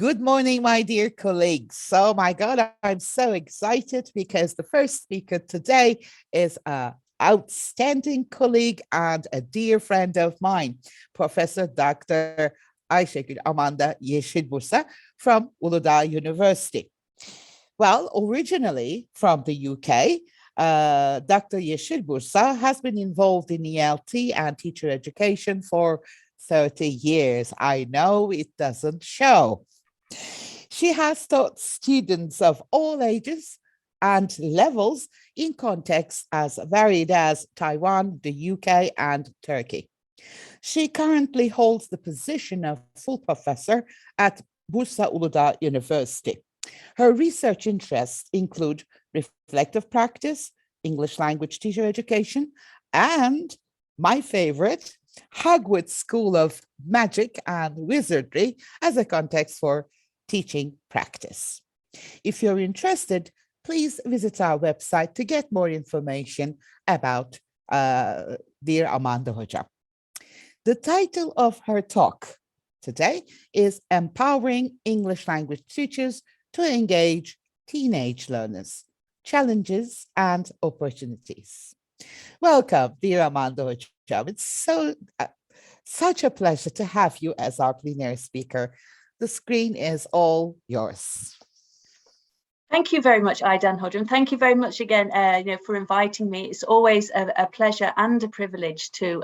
Good morning, my dear colleagues. Oh my God, I'm so excited because the first speaker today is an outstanding colleague and a dear friend of mine, Professor Dr. Ayşegül Amanda Yeşilbursa from Uludağ University. Well, originally from the UK, Dr. Yeşilbursa has been involved in ELT and teacher education for 30 years. I know it doesn't show. She has taught students of all ages and levels in contexts as varied as Taiwan, the UK, and Turkey. She currently holds the position of full professor at Bursa Uludağ University. Her research interests include reflective practice, English language teacher education, and my favorite, Hogwarts School of Magic and Wizardry as a context for teaching practice. If you're interested, please visit our website to get more information about dear Amanda Hoca. The title of her talk today is Empowering English Language Teachers to Engage Teenage Learners, Challenges and Opportunities. Welcome, dear Amanda Hoca. It's such a pleasure to have you as our plenary speaker. The screen is all yours. Thank you very much, Aydan Hoca, and thank you very much again for inviting me. It's always a pleasure and a privilege to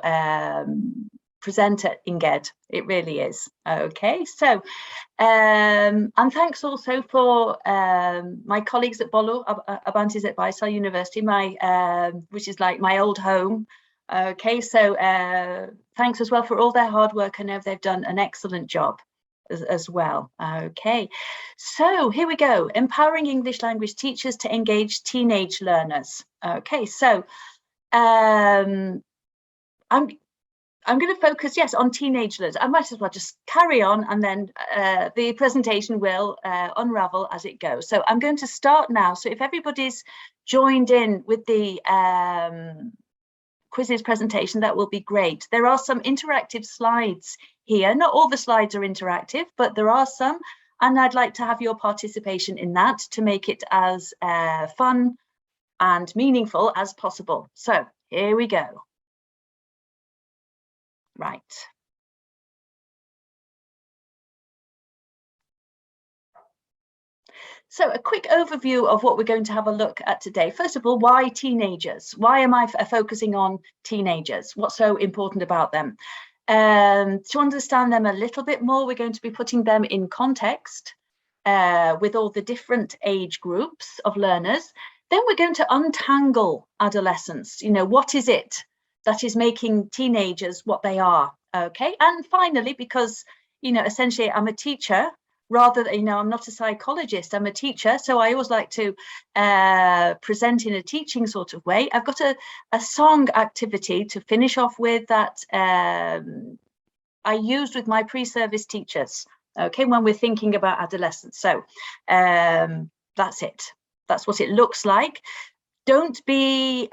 present at INGED. It really is. Okay, so and thanks also for my colleagues at Bolu. Abant is at Baysal University, which is like my old home. Okay, so thanks as well for all their hard work. I know they've done an excellent job as well. Okay, so here we go. Empowering English language teachers to engage teenage learners. Okay, so I'm going to focus, yes, on teenage learners. I might as well just carry on, and then the presentation will unravel as it goes. So I'm going to start now. So if everybody's joined in with the quizzes presentation, that will be great. There are some interactive slides here. Not all the slides are interactive, but there are some, and I'd like to have your participation in that to make it as fun and meaningful as possible. So here we go. Right. So a quick overview of what we're going to have a look at today. First of all, why teenagers? Why am I focusing on teenagers? What's so important about them? To understand them a little bit more, we're going to be putting them in context with all the different age groups of learners. Then we're going to untangle adolescence. What is it that is making teenagers what they are? Okay, and finally, because essentially I'm a teacher, rather than, I'm not a psychologist, I'm a teacher, so I always like to present in a teaching sort of way. I've got a song activity to finish off with that I used with my pre-service teachers, okay, when we're thinking about adolescence. So that's it. That's what it looks like. Don't be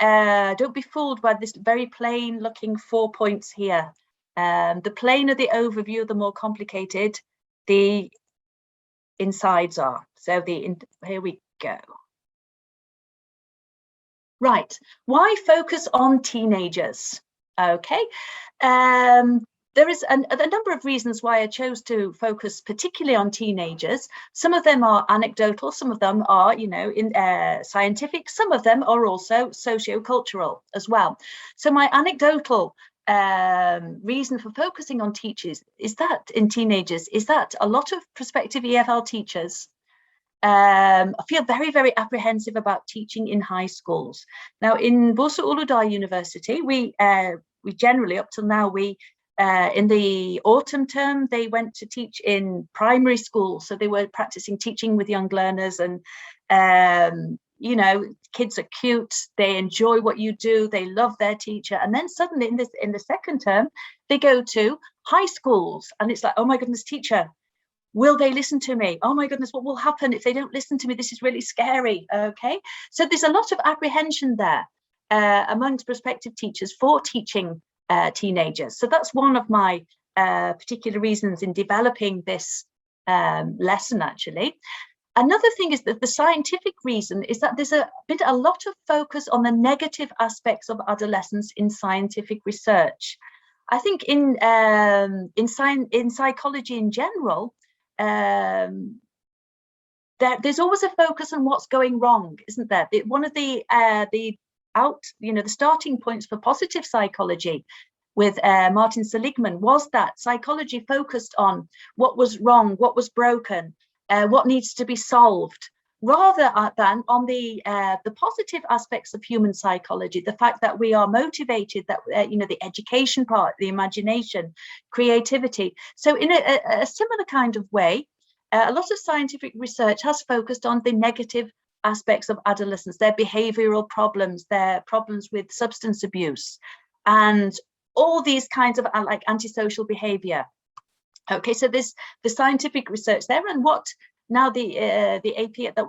fooled by this very plain looking 4 points here. The plainer the overview, the more complicated the insides are. So here we go. Right, why focus on teenagers? Okay, there is a number of reasons why I chose to focus particularly on teenagers. Some of them are anecdotal, some of them are, scientific, some of them are also socio-cultural as well. So my anecdotal reason for focusing on teachers is that in teenagers is that a lot of prospective EFL teachers feel very, very apprehensive about teaching in high schools. Now in Bursa Uludağ University, we generally up till now, in the autumn term, they went to teach in primary school. So they were practicing teaching with young learners, and kids are cute, they enjoy what you do, they love their teacher. And then suddenly in the second term, they go to high schools, and it's like, oh my goodness, teacher, will they listen to me? Oh my goodness, what will happen if they don't listen to me? This is really scary. Okay, so there's a lot of apprehension there amongst prospective teachers for teaching teenagers. So that's one of my particular reasons in developing this lesson, actually. Another thing is that the scientific reason is that there's a lot of focus on the negative aspects of adolescence in scientific research. I think in psychology in general, there's always a focus on what's going wrong, isn't there? One of the starting points for positive psychology with Martin Seligman was that psychology focused on what was wrong, what was broken, what needs to be solved, rather than on the positive aspects of human psychology, the fact that we are motivated, that the education part, the imagination, creativity. So in a similar kind of way, a lot of scientific research has focused on the negative aspects of adolescence, their behavioral problems, their problems with substance abuse, and all these kinds of like antisocial behavior. Okay, so there's the scientific research there, and what now the AP, the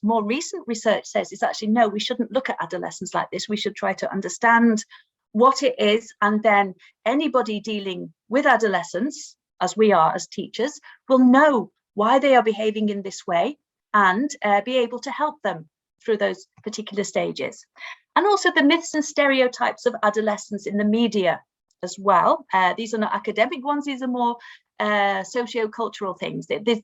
more recent research says is actually, no, we shouldn't look at adolescence like this. We should try to understand what it is, and then anybody dealing with adolescence, as we are as teachers, will know why they are behaving in this way and be able to help them through those particular stages. And also the myths and stereotypes of adolescence in the media as well. These are not academic ones, these are more socio-cultural things. There's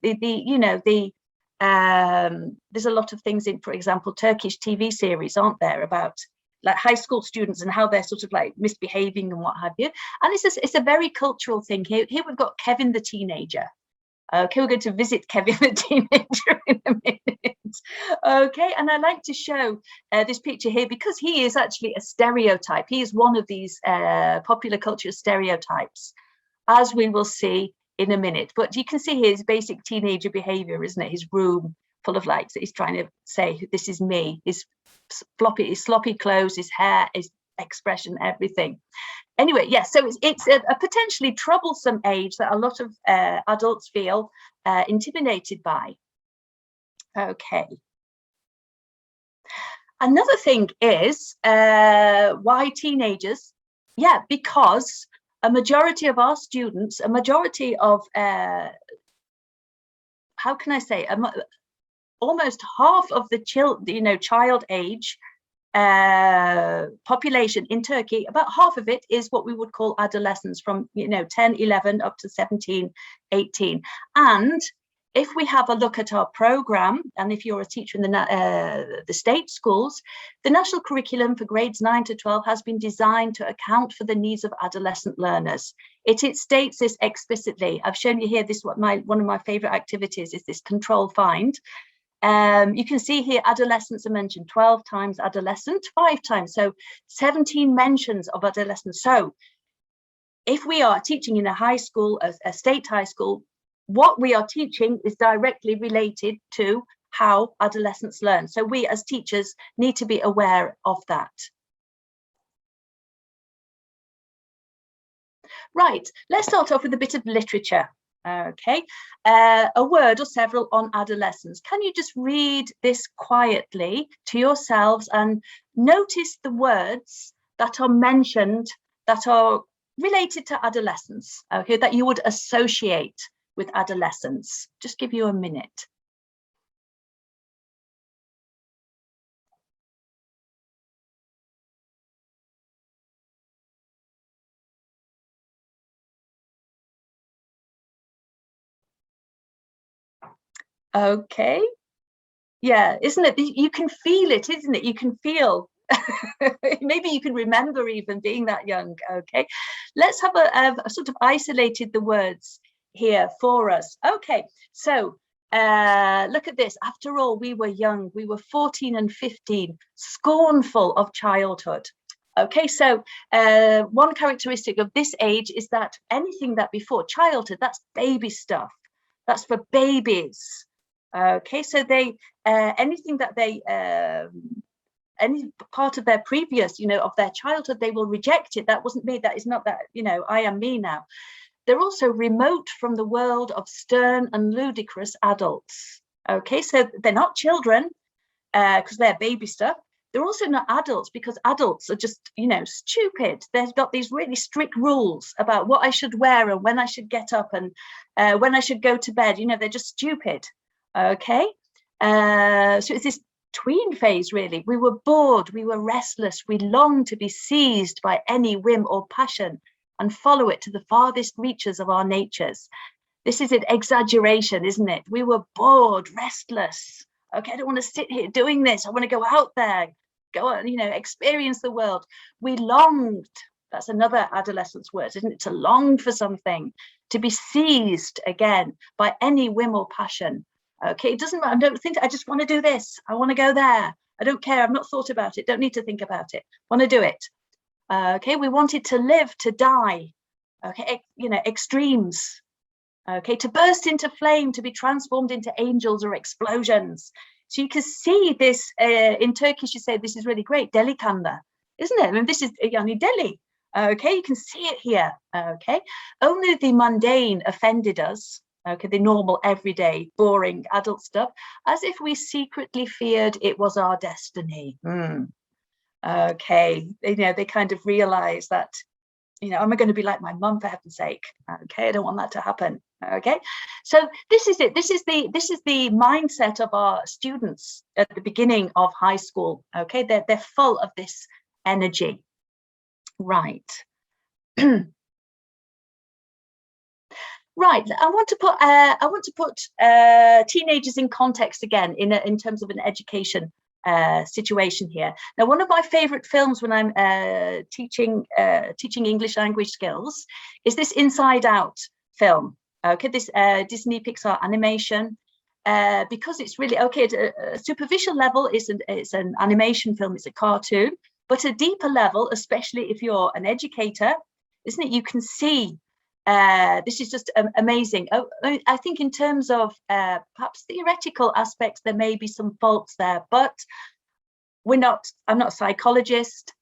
a lot of things in, for example, Turkish TV series, aren't there, about like high school students and how they're sort of like misbehaving and what have you. And it's a very cultural thing. Here we've got Kevin the teenager. Okay, we're going to visit Kevin the teenager in a minute. Okay, and I like to show this picture here because he is actually a stereotype. He is one of these popular culture stereotypes, as we will see in a minute. But you can see his basic teenager behavior, isn't it? His room full of lights. He's trying to say, this is me. His sloppy clothes, his hair, his expression, everything. Anyway, yes, so it's a potentially troublesome age that a lot of adults feel intimidated by. Okay. Another thing is why teenagers? Yeah, because a majority of our students, a majority of, how can I say, almost half of the child age population in Turkey, about half of it is what we would call adolescents, from 10, 11 up to 17, 18. And if we have a look at our program, and if you're a teacher in the state schools, the national curriculum for grades 9 to 12 has been designed to account for the needs of adolescent learners. It states this explicitly. I've shown you here one of my favorite activities is this control find. You can see here adolescents are mentioned 12 times, adolescent 5 times, so 17 mentions of adolescents. So if we are teaching in a high school, a state high school, what we are teaching is directly related to how adolescents learn. So we as teachers need to be aware of that. Right, let's start off with a bit of literature. Okay, a word or several on adolescence. Can you just read this quietly to yourselves and notice the words that are mentioned that are related to adolescence, okay, that you would associate with adolescence? Just give you a minute. Okay, yeah, isn't it? You can feel it, isn't it? You can feel, maybe you can remember even being that young. Okay, let's have a sort of isolated the words here for us. Okay, so look at this. After all, we were young. We were 14 and 15, scornful of childhood. Okay, so one characteristic of this age is that anything that before childhood, that's baby stuff. That's for babies. Okay, so they anything that they any part of their previous, of their childhood, they will reject it. That wasn't me. That is not that. I am me now. They're also remote from the world of stern and ludicrous adults. Okay, so they're not children because they're baby stuff. They're also not adults, because adults are just, you know, stupid. They've got these really strict rules about what I should wear and when I should get up and when I should go to bed. You know, they're just stupid. Okay. So it's this tween phase, really. We were bored, we were restless, we longed to be seized by any whim or passion and follow it to the farthest reaches of our natures. This is an exaggeration, isn't it? We were bored, restless. Okay, I don't want to sit here doing this. I want to go out there, go on, you know, experience the world. We longed. That's another adolescence word, isn't it? To long for something, to be seized again by any whim or passion. Okay, it doesn't matter. I don't think, I just want to do this. I want to go there. I don't care. I've not thought about it. Don't need to think about it. Want to do it. Okay, we wanted to live, to die. Okay, you know, extremes. Okay, to burst into flame, to be transformed into angels or explosions. So you can see this in Turkish. You say this is really great, delikanlı, isn't it? I mean, this is yani deli. Okay, you can see it here. Okay, only the mundane offended us. Okay, the normal, everyday, boring adult stuff, as if we secretly feared it was our destiny. Okay, you know, they kind of realize that, you know, am I going to be like my mum, for heaven's sake? Okay, I don't want that to happen. Okay, so this is it. This is the mindset of our students at the beginning of high school. Okay, they're full of this energy. Right. Right. I want to put teenagers in context again in terms of an education situation here. Now, one of my favorite films when I'm teaching English language skills is this Inside Out film. Okay, this Disney Pixar animation, because it's really okay. At a superficial level, it's an animation film, it's a cartoon, but a deeper level, especially if you're an educator, isn't it? You can see this is just amazing. I think in terms of perhaps theoretical aspects, there may be some faults there, but I'm not a psychologist.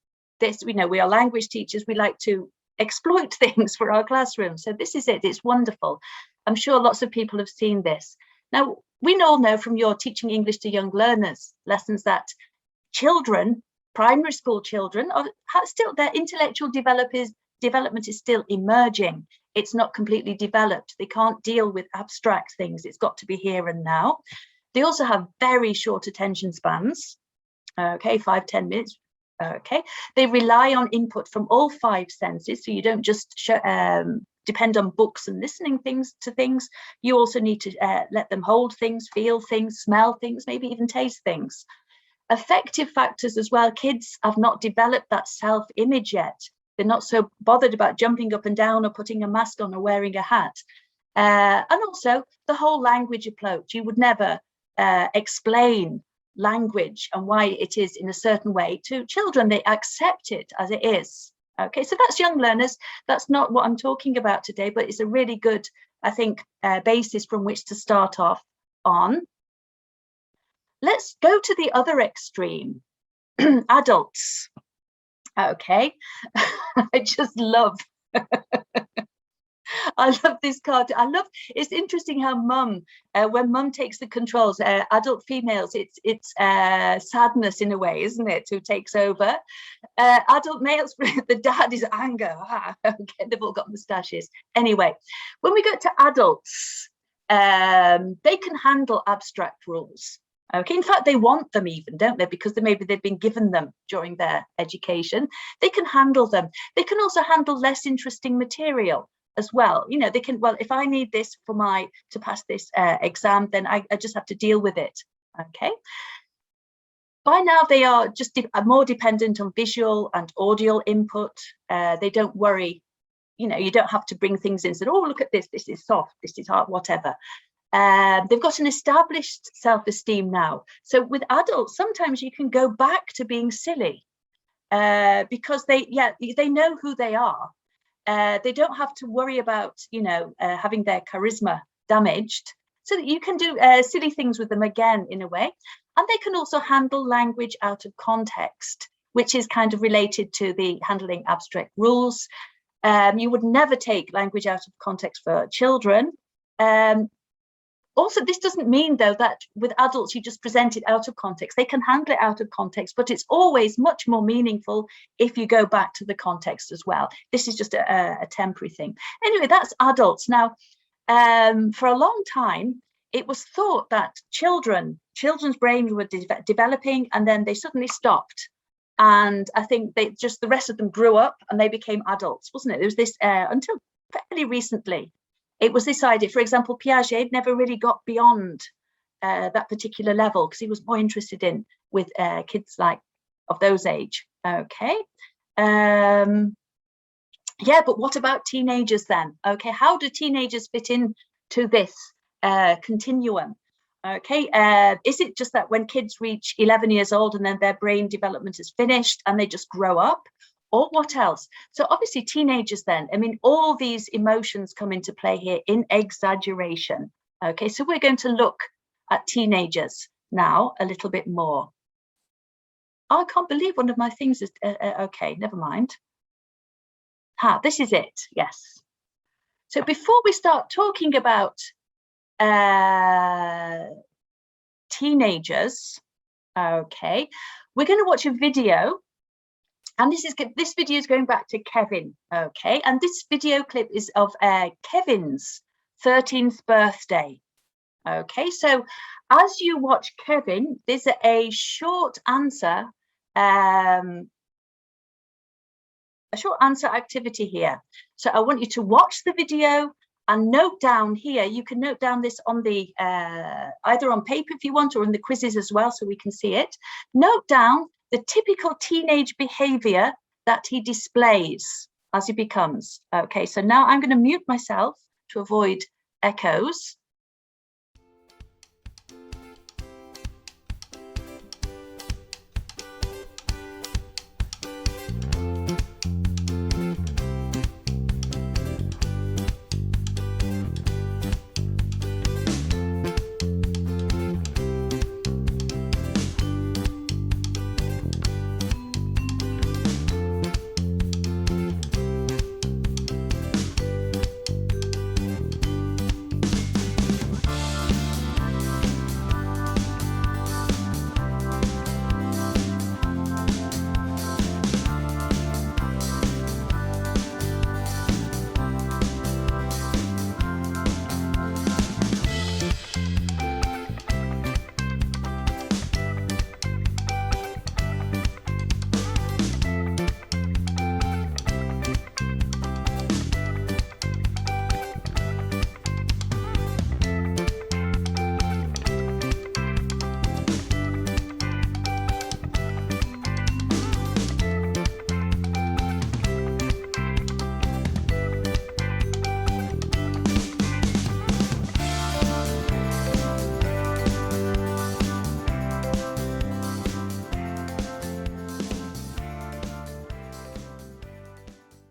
We are language teachers. We like to exploit things for our classroom. So this is it. It's wonderful. I'm sure lots of people have seen this. Now, we all know from your teaching English to young learners lessons that children, primary school children, are still, their intellectual development is still emerging. It's not completely developed. They can't deal with abstract things. It's got to be here and now. They also have very short attention spans. Okay, 5-10 minutes. Okay, they rely on input from all 5 senses. So you don't just depend on books and listening to things. You also need to let them hold things, feel things, smell things, maybe even taste things. Affective factors as well. Kids have not developed that self-image yet. They're not so bothered about jumping up and down or putting a mask on or wearing a hat. And also the whole language approach. You would never explain language and why it is in a certain way to children. They accept it as it is. Okay, so that's young learners. That's not what I'm talking about today, but it's a really good, I think, basis from which to start off on. Let's go to the other extreme, adults. Okay, I just love I love this card. It's interesting how when mum takes the controls, adult females, it's sadness in a way, isn't it, who takes over. Adult males, the dad is anger. Okay, they've all got moustaches. Anyway, when we get to adults, they can handle abstract rules. Okay, in fact, they want them even, don't they? Because maybe they've been given them during their education. They can handle them. They can also handle less interesting material as well. You know, they can, well, if I need this to pass this exam, then I just have to deal with it. Okay. By now, they are just more dependent on visual and audio input. They don't worry. You know, you don't have to bring things in and say, oh, look at this. This is soft. This is hard, whatever. They've got an established self-esteem now. So with adults, sometimes you can go back to being silly because they know who they are. They don't have to worry about, having their charisma damaged, so that you can do silly things with them again in a way. And they can also handle language out of context, which is kind of related to the handling abstract rules. You would never take language out of context for children. Also, this doesn't mean, though, that with adults, you just present it out of context. They can handle it out of context, but it's always much more meaningful if you go back to the context as well. This is just a temporary thing. Anyway, that's adults. Now, for a long time, it was thought that children's brains were developing, and then they suddenly stopped. And I think the rest of them grew up and they became adults, wasn't it? There was this, until fairly recently, it was this idea. For example, Piaget never really got beyond that particular level because he was more interested in with kids like of those age. Okay. Yeah, but what about teenagers then? Okay, how do teenagers fit into this continuum? Okay, is it just that when kids reach 11 years old and then their brain development is finished and they just grow up? Or what else? So obviously teenagers then, I mean, all these emotions come into play here in exaggeration. Okay, so we're going to look at teenagers now a little bit more. Oh, I can't believe one of my things is, okay, never mind. This is it, yes. So before we start talking about teenagers, okay, we're going to watch a video. And this video is going back to Kevin, okay? And this video clip is of Kevin's 13th birthday, okay? So as you watch Kevin, there's a short answer activity here. So I want you to watch the video and note down here. You can note down this on the either on paper if you want, or in the quizzes as well, so we can see it. Note down the typical teenage behavior that he displays as he becomes. Okay, so now I'm going to mute myself to avoid echoes.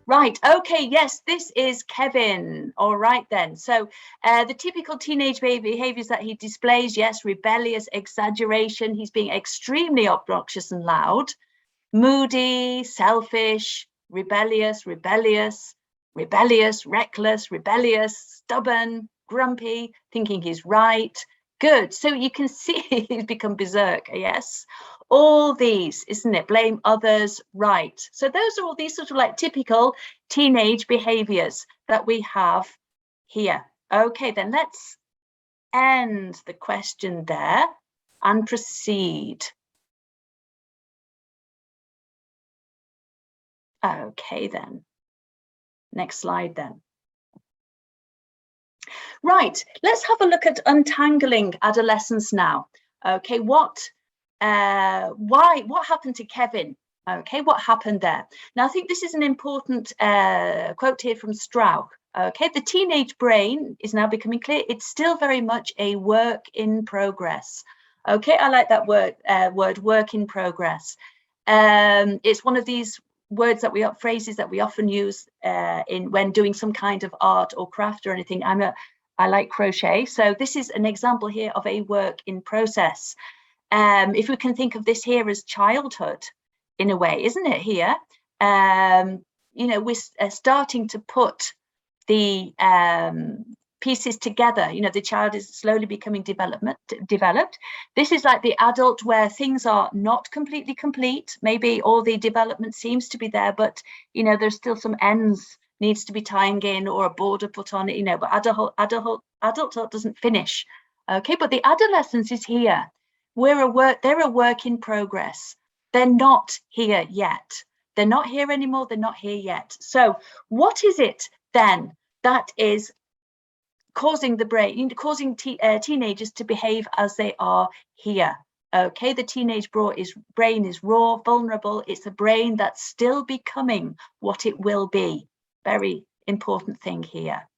Right, okay, yes, this is Kevin. All right then. So the typical teenage behaviors that he displays, yes, rebellious, exaggeration, he's being extremely obnoxious and loud, moody, selfish, rebellious, reckless, stubborn, grumpy, thinking he's right. Good, so you can see he's become berserk, yes. All these, isn't it? Blame others, right. So those are all these sort of like typical teenage behaviors that we have here. Okay, then let's end the question there and proceed. Okay, then. Next slide then. Right, let's have a look at untangling adolescence now. Okay, what happened to Kevin? Okay, what happened there? Now, I think this is an important quote here from Strauch. Okay, the teenage brain is now becoming clear. It's still very much a work in progress. Okay, I like that word work in progress. It's one of these words that phrases that we often use when doing some kind of art or craft or anything. I like crochet, so this is an example here of a work in process. If we can think of this here as childhood, in a way, isn't it? Here, you know, we're starting to put the pieces together. You know, the child is slowly becoming developed. This is like the adult where things are not completely complete. Maybe all the development seems to be there, but, you know, there's still some ends needs to be tying in or a border put on it, you know, but adulthood doesn't finish. Okay, but the adolescence is here. They're a work in progress. They're not here yet. They're not here anymore. They're not here yet. So what is it then that is causing teenagers to behave as they are here? Okay, the teenage brain is raw, vulnerable. It's a brain that's still becoming what it will be. Very important thing here.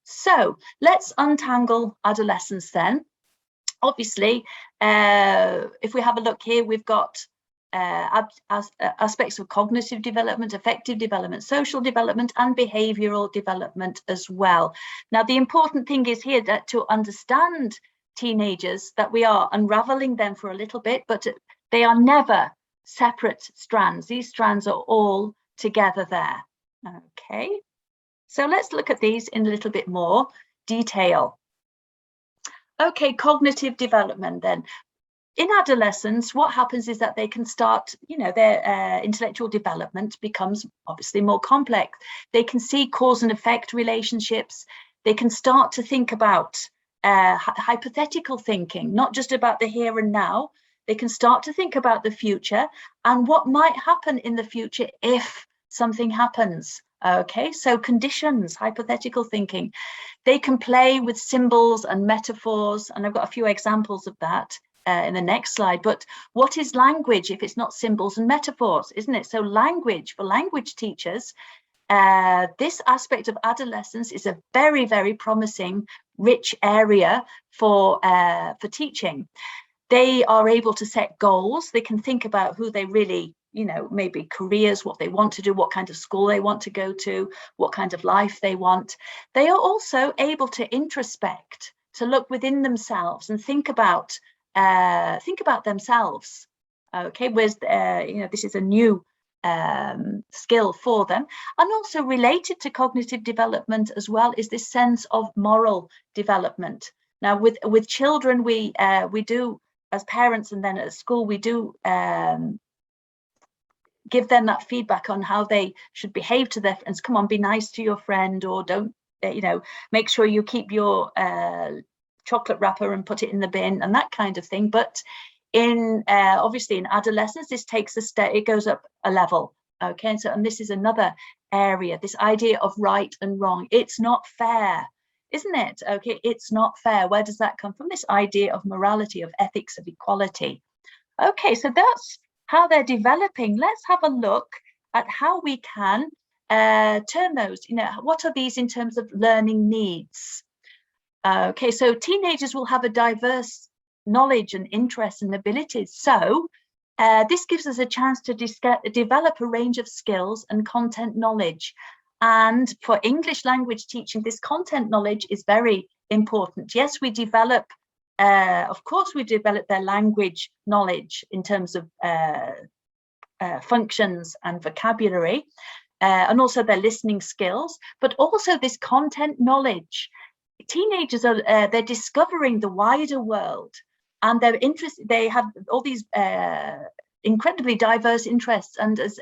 So let's untangle adolescence then. Obviously, if we have a look here, we've got aspects of cognitive development, affective development, social development, and behavioral development as well. Now, the important thing is here that to understand teenagers, that we are unraveling them for a little bit, but they are never separate strands. These strands are all together there. Okay, so let's look at these in a little bit more detail. Okay, cognitive development then. In adolescence, what happens is that they can start, you know, their intellectual development becomes obviously more complex. They can see cause and effect relationships. They can start to think about hypothetical thinking, not just about the here and now. They can start to think about the future and what might happen in the future if something happens. Okay, so conditions, hypothetical thinking. They can play with symbols and metaphors, and I've got a few examples of that in the next slide. But what is language if it's not symbols and metaphors, isn't it? So language, for language teachers, this aspect of adolescence is a very, very promising, rich area for teaching. They are able to set goals. They can think about who they really, you know, maybe careers, what they want to do, what kind of school they want to go to, what kind of life they want. They are also able to introspect, to look within themselves and think about themselves. Okay, whereas you know, this is a new skill for them. And also related to cognitive development as well is this sense of moral development. Now, with children, we do, as parents and then at school, we do give them that feedback on how they should behave to their friends. Come on, be nice to your friend, or don't, you know, make sure you keep your chocolate wrapper and put it in the bin and that kind of thing. But in obviously in adolescence, this takes a step, it goes up a level. Okay, so and this is another area, this idea of right and wrong. It's not fair, isn't it? Okay, it's not fair. Where does that come from? This idea of morality, of ethics, of equality. Okay, so that's how they're developing. Let's have a look at how we can turn those, you know, what are these in terms of learning needs? Okay, so teenagers will have a diverse knowledge and interests and abilities. So this gives us a chance to develop a range of skills and content knowledge. And for English language teaching, this content knowledge is very important. Yes, we develop, of course, we develop their language knowledge in terms of functions and vocabulary, and also their listening skills, but also this content knowledge. Teenagers are they're discovering the wider world, and they're interested. They have all these incredibly diverse interests. And as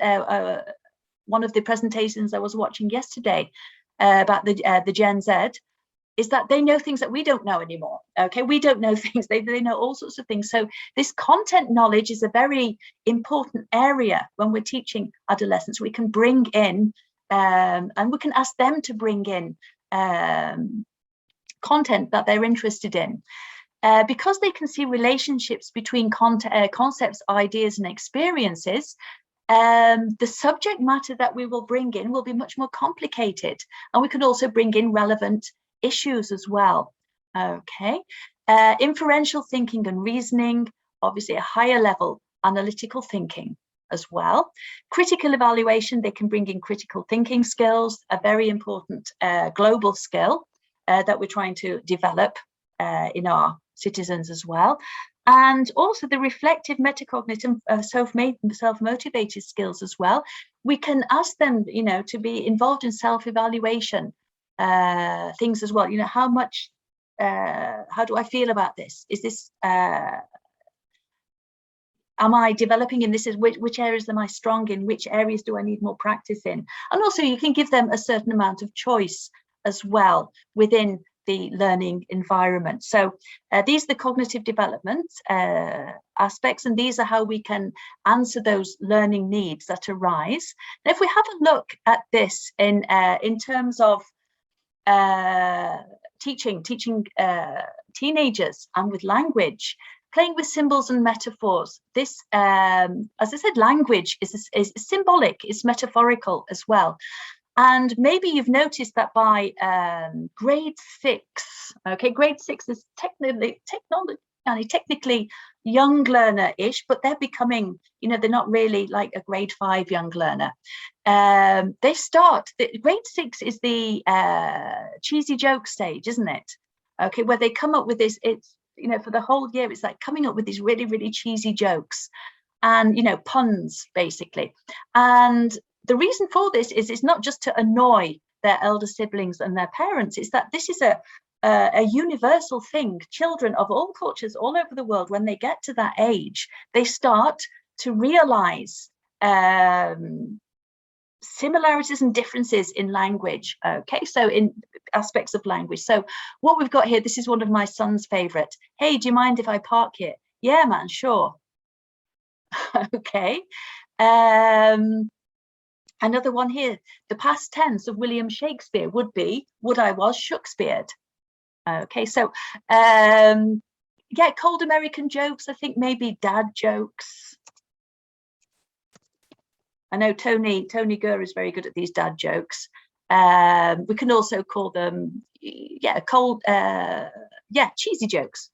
one of the presentations I was watching yesterday about the Gen Z, is that they know things that we don't know anymore. Okay, we don't know things, they know all sorts of things. So this content knowledge is a very important area when we're teaching adolescents. We can bring in and we can ask them to bring in content that they're interested in. Because they can see relationships between concepts, ideas, and experiences, the subject matter that we will bring in will be much more complicated, and we can also bring in relevant issues as well. Okay, inferential thinking and reasoning, obviously a higher level analytical thinking as well. Critical evaluation, they can bring in critical thinking skills, a very important global skill that we're trying to develop in our citizens as well. And also the reflective, metacognitive, self-motivated skills as well. We can ask them, you know, to be involved in self-evaluation. things as well. You know, how much, how do I feel about this? Is this, am I developing in this? Which areas am I strong in? Which areas do I need more practice in? And also you can give them a certain amount of choice as well within the learning environment. So these are the cognitive development aspects, and these are how we can answer those learning needs that arise. And if we have a look at this in terms of teaching teenagers and with language, playing with symbols and metaphors. This, as I said, language is symbolic, it's metaphorical as well. And maybe you've noticed that by grade 6, okay, grade 6 is technically young learner-ish, but they're becoming, you know, they're not really like a grade 5 young learner. They start, grade 6 is the cheesy joke stage, isn't it? Okay, where they come up with this, it's, you know, for the whole year, it's like coming up with these really, really cheesy jokes and, you know, puns, basically. And the reason for this is it's not just to annoy their elder siblings and their parents, it's that this is a universal thing. Children of all cultures all over the world, when they get to that age, they start to realize similarities and differences in language. Okay, so in aspects of language. So what we've got here, this is one of my son's favorite. Hey, do you mind if I park here? Yeah, man, sure. Okay. Another one here, the past tense of William Shakespeare would be, would I was Shakespeared. Okay, so yeah, cold American jokes, I think maybe dad jokes. I know Tony Gurr is very good at these dad jokes. We can also call them, yeah, cold, yeah, cheesy jokes.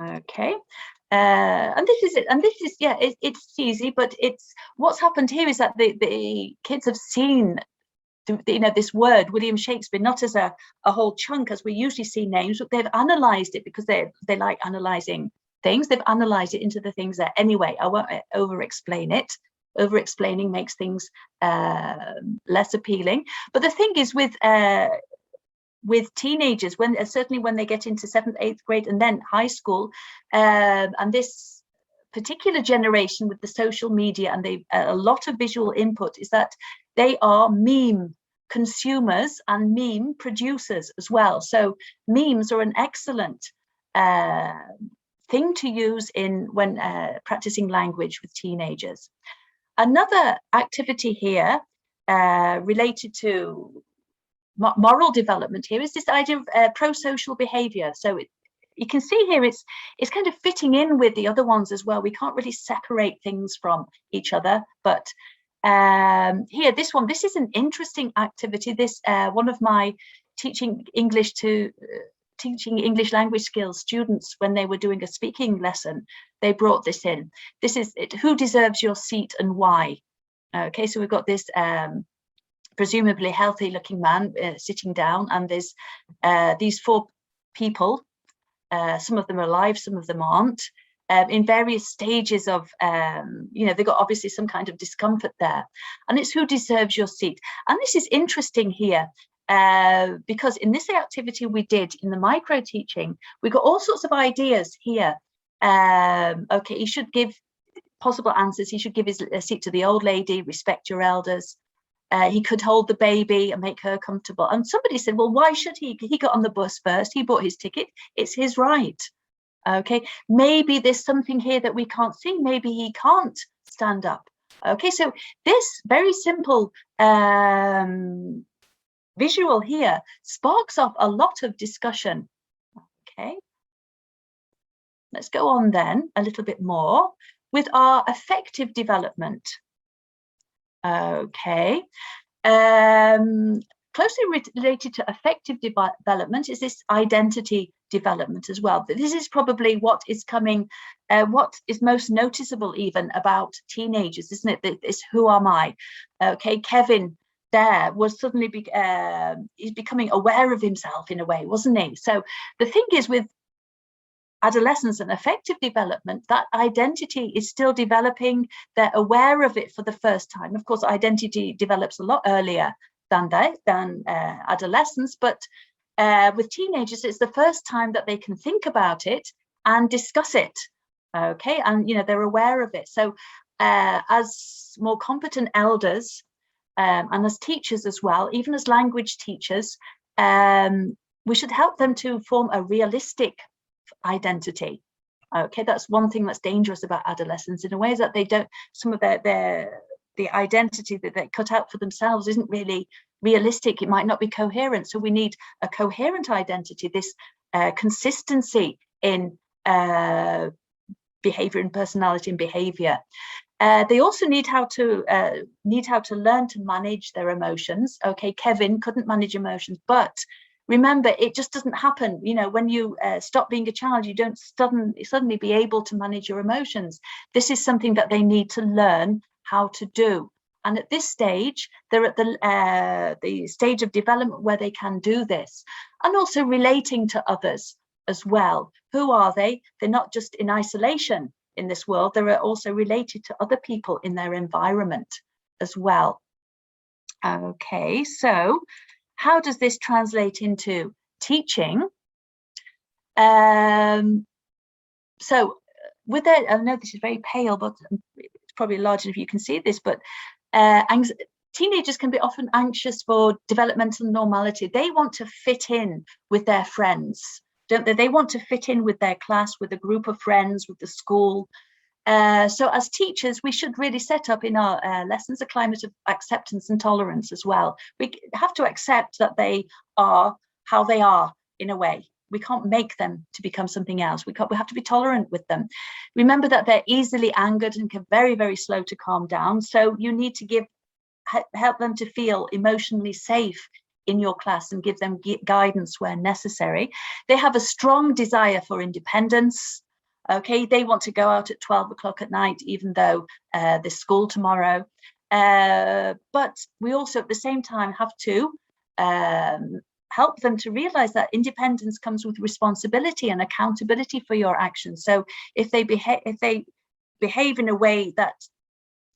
Okay. And this is it, and this is, yeah, it's cheesy, but it's what's happened here is that the kids have seen, you know, this word William Shakespeare not as a whole chunk as we usually see names, but they've analyzed it because they like analyzing things. They've analyzed it into the things there. Anyway, I won't over-explain it. Over-explaining makes things less appealing. But the thing is with teenagers, when certainly when they get into 7th, 8th grade and then high school, and this particular generation with the social media and a lot of visual input, is that they are meme consumers and meme producers as well. So memes are an excellent thing to use when practicing language with teenagers. Another activity here related to moral development here is this idea of pro-social behavior. So you can see here it's kind of fitting in with the other ones as well. We can't really separate things from each other, but here, this is an interesting activity. This one of my teaching English language skills students, when they were doing a speaking lesson, they brought this in. This is it, who deserves your seat and why. Okay, so we've got this presumably healthy looking man sitting down, and there's these 4 people, some of them are alive, some of them aren't, in various stages of, you know, they've got obviously some kind of discomfort there, and it's who deserves your seat. And this is interesting here because in this activity we did in the micro teaching, we got all sorts of ideas here. Okay, he should give possible answers. He should give his seat to the old lady, respect your elders. He could hold the baby and make her comfortable. And somebody said, well, why should he? He got on the bus first. He bought his ticket. It's his right. Okay, maybe there's something here that we can't see. Maybe he can't stand up. Okay, so this very simple visual here sparks off a lot of discussion. Okay, let's go on then a little bit more with our affective development. Okay, closely related to affective development is this identity development as well. This is probably what is coming, what is most noticeable even about teenagers, isn't it? This who am I? Okay, Kevin there was suddenly he's becoming aware of himself in a way, wasn't he? So the thing is with adolescence and affective development, that identity is still developing. They're aware of it for the first time. Of course, identity develops a lot earlier than adolescence, but with teenagers, it's the first time that they can think about it and discuss it. Okay, and they're aware of it. So as more competent elders and as teachers as well, even as language teachers, we should help them to form a realistic identity. Okay, that's one thing that's dangerous about adolescents, in a way, is that they don't, some of the identity that they cut out for themselves isn't really realistic. It might not be coherent. So we need a coherent identity, this consistency in behavior and personality and behavior. They also need how to learn to manage their emotions. Okay, Kevin couldn't manage emotions, but remember, it just doesn't happen. When you stop being a child, you don't suddenly be able to manage your emotions. This is something that they need to learn how to do. And at this stage, they're at the stage of development where they can do this. And also relating to others as well. Who are they? They're not just in isolation in this world, they're also related to other people in their environment as well. Okay, so how does this translate into teaching? So with that, I know this is very pale, but it's probably large enough you can see this, but teenagers can be often anxious for developmental normality. They want to fit in with their friends, don't they? They want to fit in with their class, with a group of friends, with the school. So as teachers, we should really set up in our lessons a climate of acceptance and tolerance as well. We have to accept that they are how they are, in a way. We can't make them to become something else. We have to be tolerant with them. Remember that they're easily angered and very, very slow to calm down. So you need to help them to feel emotionally safe in your class and give them guidance where necessary. They have a strong desire for independence. Okay, they want to go out at 12 o'clock at night, even though there's school tomorrow. But we also at the same time have to help them to realize that independence comes with responsibility and accountability for your actions. So if they behave in a way that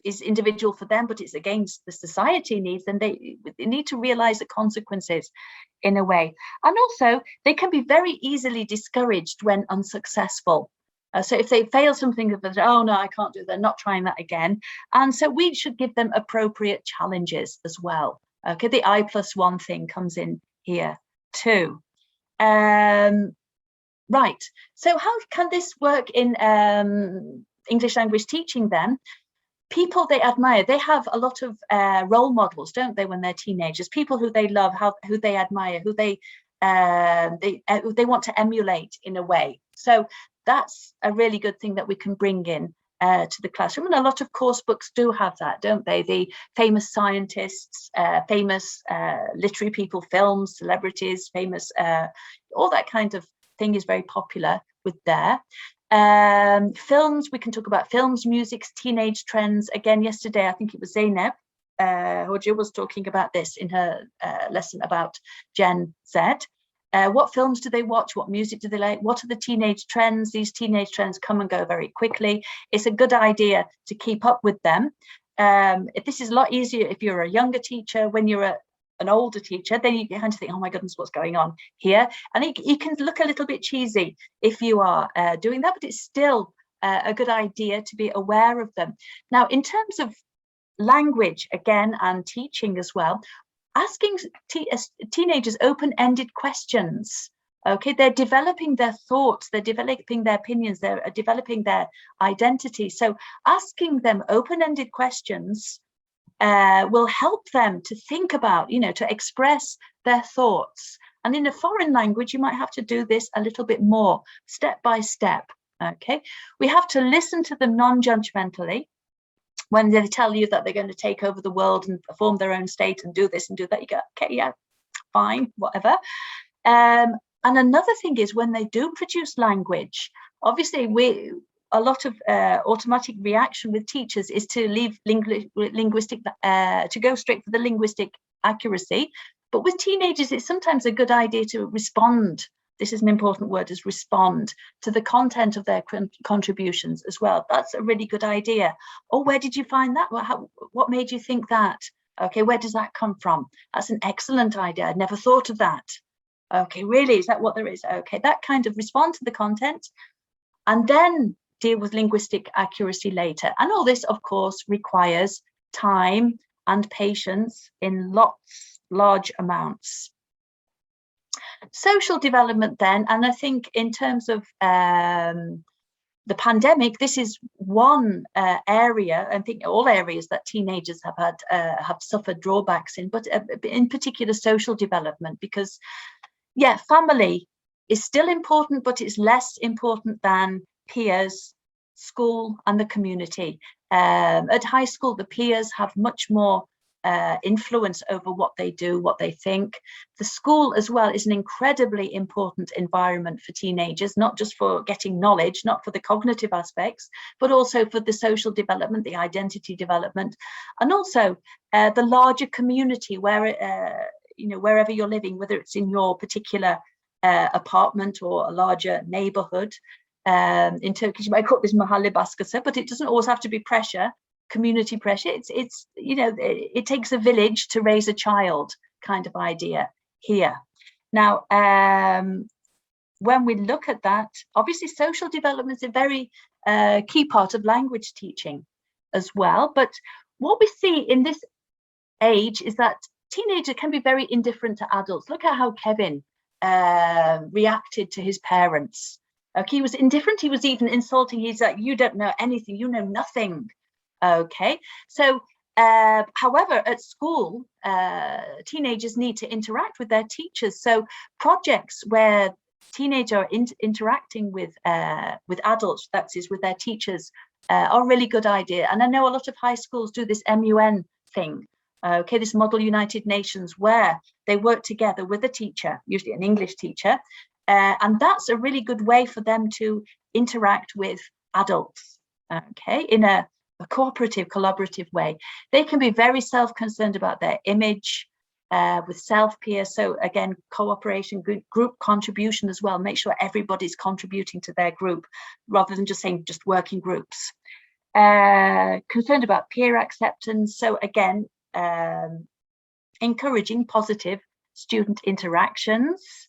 is individual for them, but it's against the society needs, then they need to realize the consequences in a way. And also, they can be very easily discouraged when unsuccessful. So if they fail something, oh no, I can't do that, not trying that again. And so we should give them appropriate challenges as well. Okay, the I+1 thing comes in here too. Right, so how can this work in English language teaching then? People they admire, they have a lot of role models, don't they, when they're teenagers? People who they love, who they admire, who they want to emulate in a way. So that's a really good thing that we can bring in to the classroom. And a lot of course books do have that, don't they? The famous scientists, famous literary people, films, celebrities, famous, all that kind of thing is very popular with there. Films, we can talk about films, music, teenage trends. Again, yesterday, I think it was Zeynep Hoca was talking about this in her lesson about Gen Z. What films do they watch? What music do they like? What are the teenage trends? These teenage trends come and go very quickly. It's a good idea to keep up with them. This is a lot easier if you're a younger teacher. When you're an older teacher, then you kind of think, oh my goodness, what's going on here? And it can look a little bit cheesy if you are doing that, but it's still a good idea to be aware of them. Now, in terms of language, again, and teaching as well, asking teenagers open-ended questions. Okay, they're developing their thoughts, they're developing their opinions, they're developing their identity. So asking them open-ended questions will help them to think about, to express their thoughts. And in a foreign language, you might have to do this a little bit more, step by step. Okay, we have to listen to them non-judgmentally. When they tell you that they're going to take over the world and form their own state and do this and do that, you go, okay, yeah, fine, whatever. And another thing is when they do produce language, obviously a lot of automatic reaction with teachers is to leave linguistic, to go straight for the linguistic accuracy. But with teenagers, it's sometimes a good idea to respond this is an important word, is respond to the content of their contributions as well. That's a really good idea. Oh, where did you find that? What made you think that? Okay, where does that come from? That's an excellent idea. I'd never thought of that. Okay, really, is that what there is? Okay, that kind of respond to the content and then deal with linguistic accuracy later. And all this, of course, requires time and patience in large amounts. Social development then, and I think in terms of the pandemic, this is one area, I think all areas that teenagers have suffered drawbacks in, but in particular social development, because yeah, family is still important, but it's less important than peers, school and the community. At high school, the peers have much more influence over what they do, what they think. The school as well is an incredibly important environment for teenagers, not just for getting knowledge, not for the cognitive aspects, but also for the social development, the identity development, and also the larger community where, wherever you're living, whether it's in your particular apartment or a larger neighborhood. In Turkish, you might call this mahalle baskısı, but it doesn't always have to be pressure. Community pressure. It's it takes a village to raise a child kind of idea here. Now, when we look at that, obviously social development is a very key part of language teaching as well. But what we see in this age is that teenagers can be very indifferent to adults. Look at how Kevin reacted to his parents. Okay, he was indifferent. He was even insulting. He's like, you don't know anything. You know nothing. Okay, so however, at school, teenagers need to interact with their teachers. So projects where teenagers are interacting with adults, that is, with their teachers, are a really good idea. And I know a lot of high schools do this MUN thing. Okay, this Model United Nations, where they work together with a teacher, usually an English teacher, and that's a really good way for them to interact with adults. Okay, in a cooperative, collaborative way. They can be very self-concerned about their image, with self-peers. So again, cooperation, group contribution as well. Make sure everybody's contributing to their group rather than just saying just working groups. Concerned about peer acceptance. So again, encouraging positive student interactions.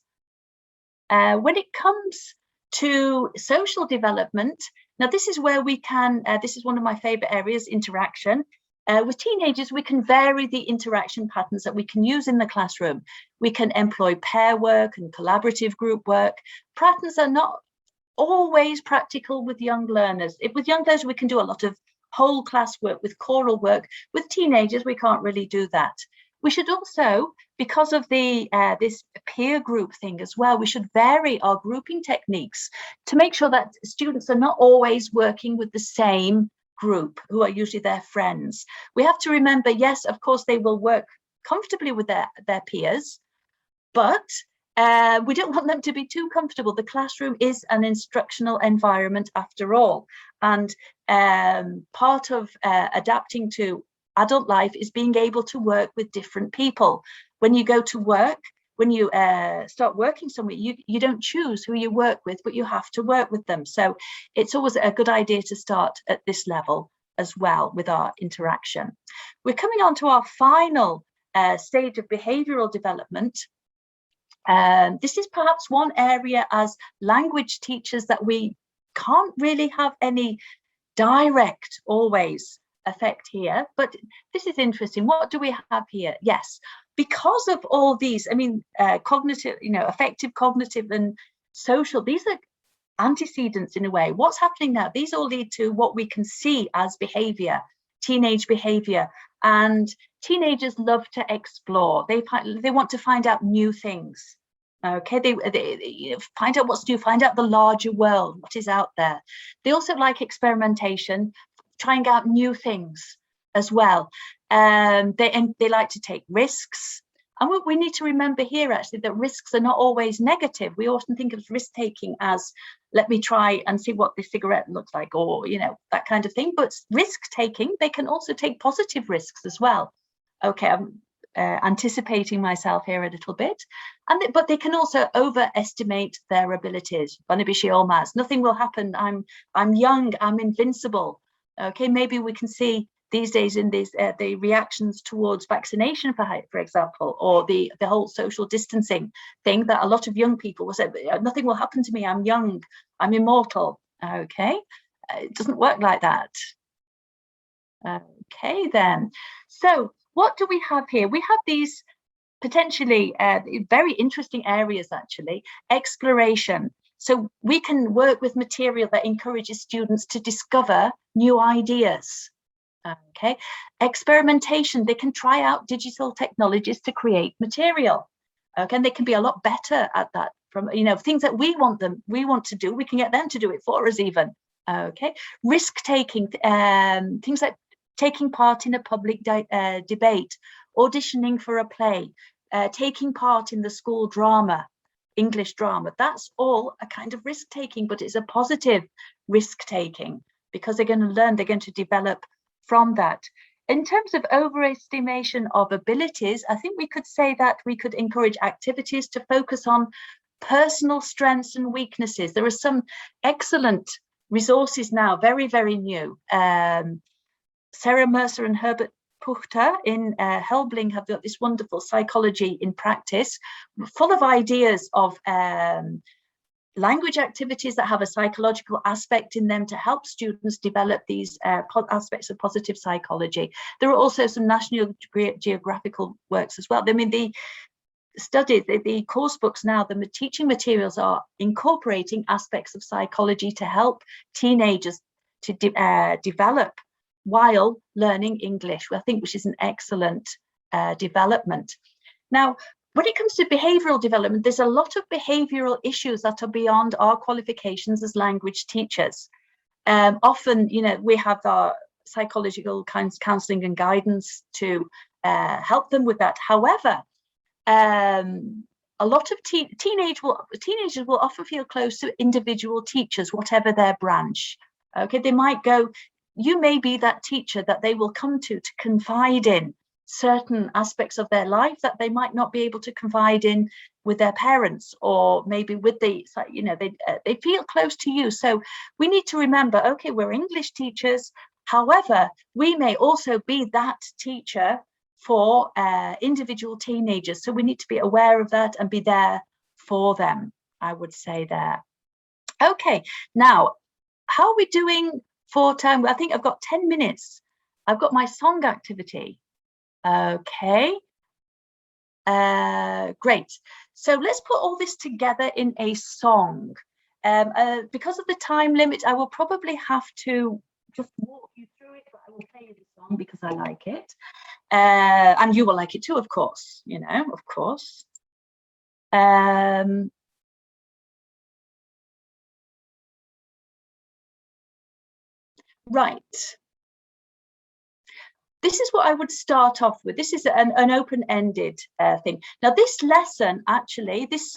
When it comes to social development, now this is where we can, this is one of my favorite areas, interaction. With teenagers, we can vary the interaction patterns that we can use in the classroom. We can employ pair work and collaborative group work. Patterns are not always practical with young learners. With young learners, we can do a lot of whole class work with choral work. With teenagers, we can't really do that. We should also, because of the this peer group thing as well, we should vary our grouping techniques to make sure that students are not always working with the same group, who are usually their friends. We have to remember, yes, of course, they will work comfortably with their peers, but we don't want them to be too comfortable. The classroom is an instructional environment after all. And part of adapting to adult life is being able to work with different people. When you go to work, when you start working somewhere, you don't choose who you work with, but you have to work with them. So it's always a good idea to start at this level as well with our interaction. We're coming on to our final stage of behavioral development. This is perhaps one area as language teachers that we can't really have any direct always effect here, but this is interesting. What do we have here? Yes, because of all these, I mean, cognitive, affective, cognitive and social, these are antecedents in a way. What's happening now? These all lead to what we can see as behavior, teenage behavior, and teenagers love to explore. They want to find out new things. Okay, they find out what's new, find out the larger world, what is out there. They also like experimentation, trying out new things as well. They like to take risks. And we need to remember here actually that risks are not always negative. We often think of risk taking as, let me try and see what this cigarette looks like, or that kind of thing. But risk taking, they can also take positive risks as well. Okay, anticipating myself here a little bit, but they can also overestimate their abilities. Bana bir şey olmaz. Nothing will happen. I'm young. I'm invincible. Okay, maybe we can see these days in these the reactions towards vaccination, for example, or the whole social distancing thing, that a lot of young people will say, nothing will happen to me. I'm young. I'm immortal. Okay, it doesn't work like that. Okay, then. So what do we have here? We have these potentially very interesting areas, actually. Exploration. So we can work with material that encourages students to discover new ideas. Okay. Experimentation. They can try out digital technologies to create material. Okay, and they can be a lot better at that. From, you know, things that we want to do, we can get them to do it for us even. Okay. Risk taking, things like taking part in a public debate, auditioning for a play, taking part in the school drama, English drama. That's all a kind of risk taking, but it's a positive risk taking, because they're going to learn, they're going to develop from that. In terms of overestimation of abilities, I think we could say that we could encourage activities to focus on personal strengths and weaknesses. There are some excellent resources now, very, very new. Sarah Mercer and Herbert Puchter in Helbling have got this wonderful psychology in practice, full of ideas of language activities that have a psychological aspect in them to help students develop these aspects of positive psychology. There are also some National Geographical works as well. I mean, the studies, the course books now, the teaching materials are incorporating aspects of psychology to help teenagers to develop while learning English, I think, which is an excellent development. Now, when it comes to behavioural development, there's a lot of behavioural issues that are beyond our qualifications as language teachers. Often, you know, we have our psychological counselling and guidance to help them with that. However, a lot of teenagers will often feel close to individual teachers, whatever their branch. Okay, they might go, you may be that teacher that they will come to confide in certain aspects of their life that they might not be able to confide in with their parents, or maybe with the, you know, they feel close to you. So we need to remember, okay, we're English teachers. However, we may also be that teacher for individual teenagers. So we need to be aware of that and be there for them, I would say there. Okay, now, how are we doing for time? I think I've got 10 minutes. I've got my song activity. Okay, great. So let's put all this together in a song. Because of the time limit, I will probably have to just walk you through it, but I will play you the song because I like it. And you will like it too, of course, you know, of course. Right. This is what I would start off with. This is an open-ended thing. Now, this lesson, actually, this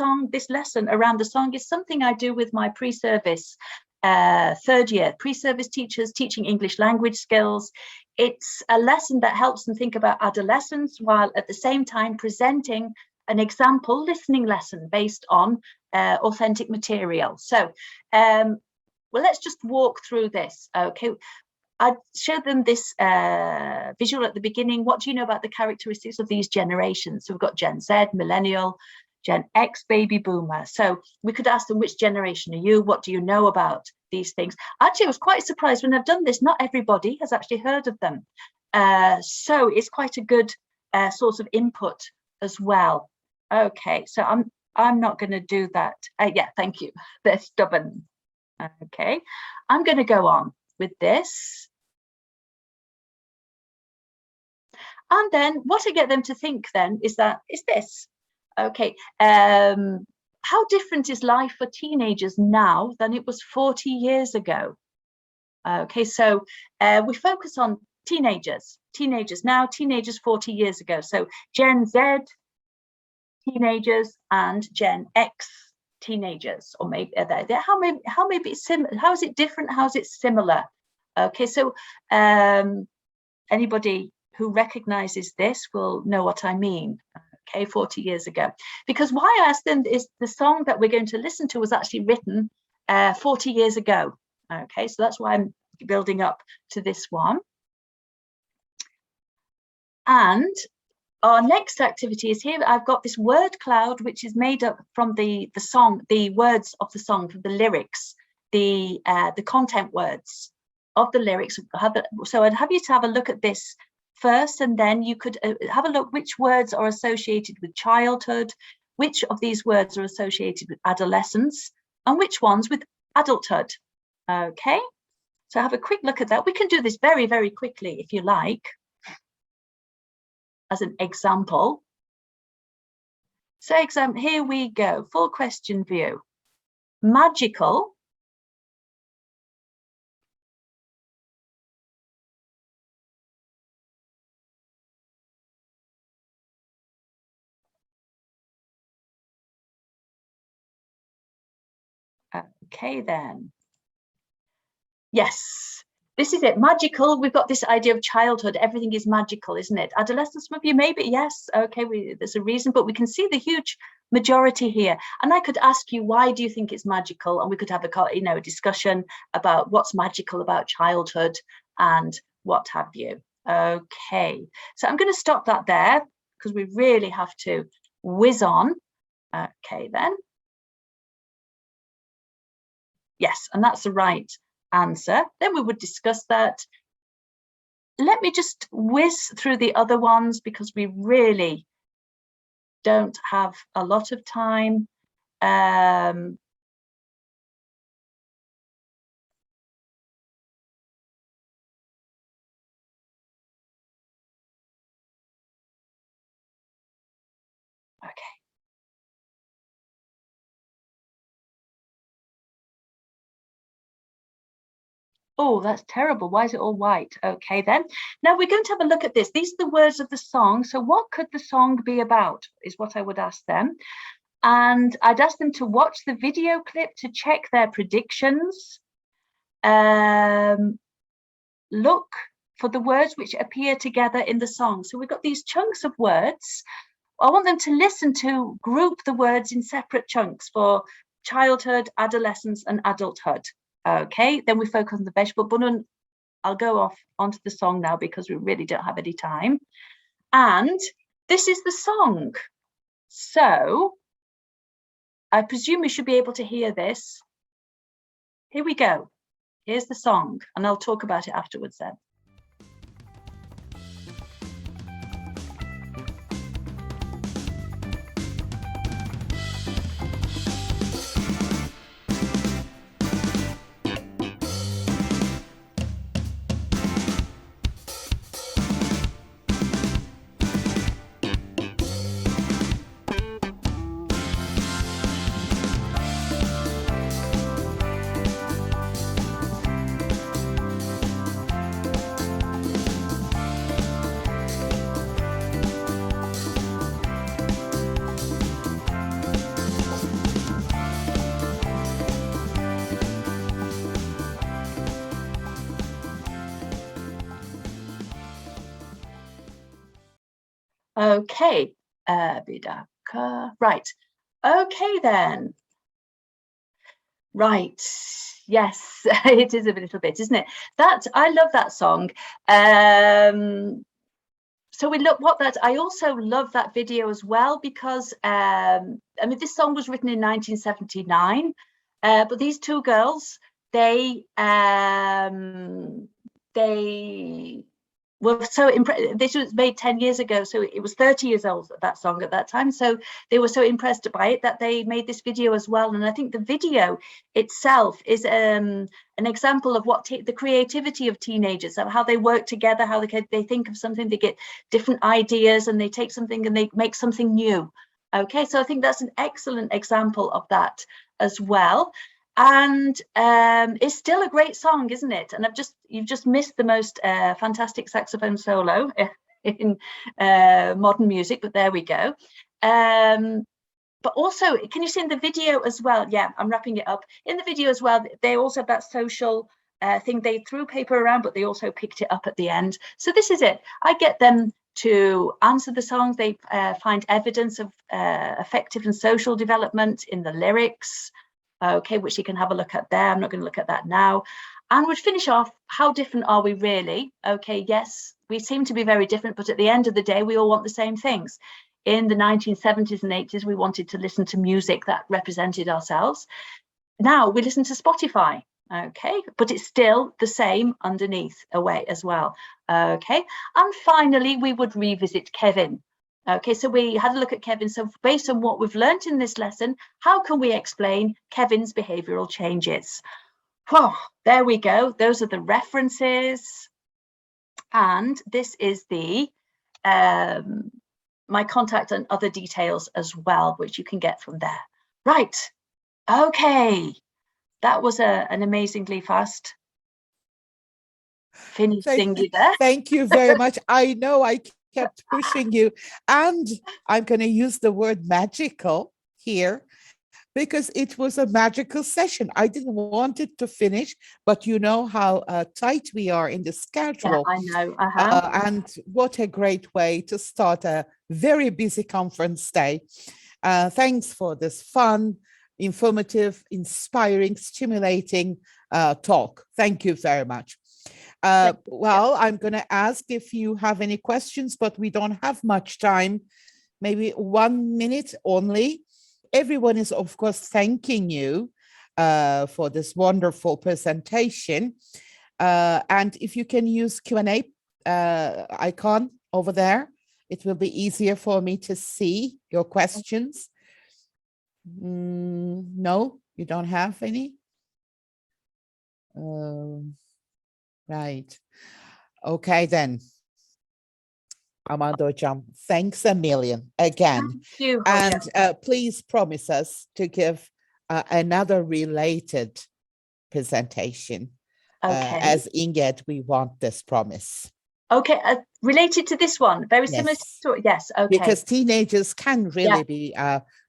lesson around the song is something I do with my pre-service third year, pre-service teachers teaching English language skills. It's a lesson that helps them think about adolescence while at the same time presenting an example listening lesson based on authentic material. So, well, let's just walk through this, okay? I showed them this visual at the beginning. What do you know about the characteristics of these generations? So we've got Gen Z, Millennial, Gen X, Baby Boomer. So we could ask them, which generation are you? What do you know about these things? Actually, I was quite surprised when I've done this. Not everybody has actually heard of them. So it's quite a good source of input as well. Okay, so I'm not going to do that. Yeah, thank you. They're stubborn. Okay, I'm going to go on with this. And then what I get them to think then is this. Okay, how different is life for teenagers now than it was 40 years ago? Okay, so we focus on teenagers now, teenagers 40 years ago. So Gen Z teenagers and Gen X teenagers, or maybe how maybe it's similar, how is it different, how is it similar? Okay, so anybody who recognizes this will know what I mean. Okay, 40 years ago. Because why I asked them is the song that we're going to listen to was actually written 40 years ago. Okay, so that's why I'm building up to this one. And our next activity is here. I've got this word cloud, which is made up from the song, the words of the song, from the lyrics, the content words of the lyrics. So I'd have you to have a look at this first, and then you could have a look which words are associated with childhood, which of these words are associated with adolescence, and which ones with adulthood. Okay, so have a quick look at that. We can do this very, very quickly if you like, as an example. So here we go, full question view. Magical. Okay then. Yes, this is it. Magical. We've got this idea of childhood. Everything is magical, isn't it? Adolescence, maybe. Yes. Okay. There's a reason, but we can see the huge majority here. And I could ask you, why do you think it's magical? And we could have a discussion about what's magical about childhood and what have you. Okay. So I'm going to stop that there because we really have to whiz on. Okay, then. Yes, and that's the right answer. Then we would discuss that. Let me just whiz through the other ones because we really don't have a lot of time. Okay. Oh, that's terrible. Why is it all white? Okay, then. Now we're going to have a look at this. These are the words of the song. So what could the song be about is what I would ask them. And I'd ask them to watch the video clip to check their predictions. Look for the words which appear together in the song. So we've got these chunks of words. I want them to listen to group the words in separate chunks for childhood, adolescence, and adulthood. Okay, then we focus on the vegetable bunun. I'll go off onto the song now because we really don't have any time. And this is the song. So I presume you should be able to hear this. Here we go. Here's the song, and I'll talk about it afterwards then. Okay, right. Okay then. Right. Yes, it is a little bit, isn't it? I love that song. So we look what that. I also love that video as well because I mean this song was written in 1979, but these two girls they were so impressed. This was made 10 years ago, so it was 30 years old, that song at that time. So they were so impressed by it that they made this video as well. And I think the video itself is an example of what the creativity of teenagers, of how they work together, how they think of something, they get different ideas and they take something and they make something new. Okay, so I think that's an excellent example of that as well. And it's still a great song, isn't it? And you've just missed the most fantastic saxophone solo in modern music, but there we go. But also, can you see in the video as well? Yeah, I'm wrapping it up. In the video as well, they also have that social thing. They threw paper around, but they also picked it up at the end. So this is it. I get them to answer the songs. They find evidence of affective and social development in the lyrics, okay, which you can have a look at there. I'm not going to look at that now. And we'd finish off, how different are we really? Okay, yes, we seem to be very different, but at the end of the day, we all want the same things. In the 1970s and 80s, we wanted to listen to music that represented ourselves. Now we listen to Spotify, okay, but it's still the same underneath away as well, okay. And finally, we would revisit Kevin. Okay, so we had a look at Kevin. So based on what we've learned in this lesson, how can we explain Kevin's behavioural changes? Well, there we go. Those are the references. And this is the my contact and other details as well, which you can get from there. Right. Okay. That was an amazingly fast finishing you there. Thank you very much. I know I kept pushing you, and I'm going to use the word magical here because it was a magical session. I didn't want it to finish, but you know how tight we are in the schedule. Yeah, I know. And what a great way to start a very busy conference day. Thanks for this fun, informative, inspiring, stimulating talk. Thank you very much. Well, I'm going to ask if you have any questions, but we don't have much time, maybe 1 minute only. Everyone is, of course, thanking you for this wonderful presentation. And if you can use Q&A icon over there, it will be easier for me to see your questions. No, you don't have any? Right. Okay, then. Amanda Hocam, thanks a million again. Thank you, and please promise us to give another related presentation. Okay. As INGED, we want this promise. Okay, related to this one, very similar to, yes, okay. Because teenagers can really be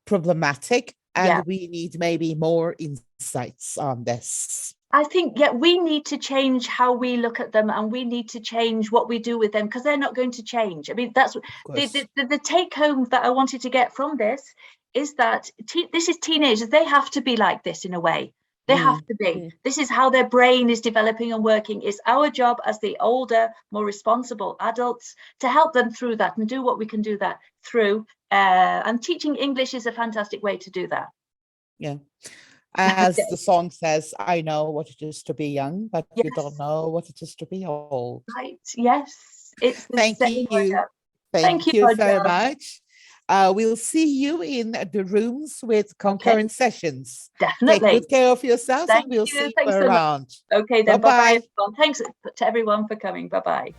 problematic, and we need maybe more insights on this. I think, we need to change how we look at them, and we need to change what we do with them, because they're not going to change. I mean, that's the take home that I wanted to get from this is that this is teenagers. They have to be like this in a way. They have to be. This is how their brain is developing and working. It's our job as the older, more responsible adults to help them through that and do what we can do that through. And teaching English is a fantastic way to do that. Yeah. As the song says, I know what it is to be young, but you don't know what it is to be old. Right. Yes. It's Thank you. Thank you very much. We'll see you in the rooms with concurrent sessions. Definitely. Take good care of yourselves, and we'll see you around. Okay, then bye-bye. Thanks to everyone for coming. Bye-bye.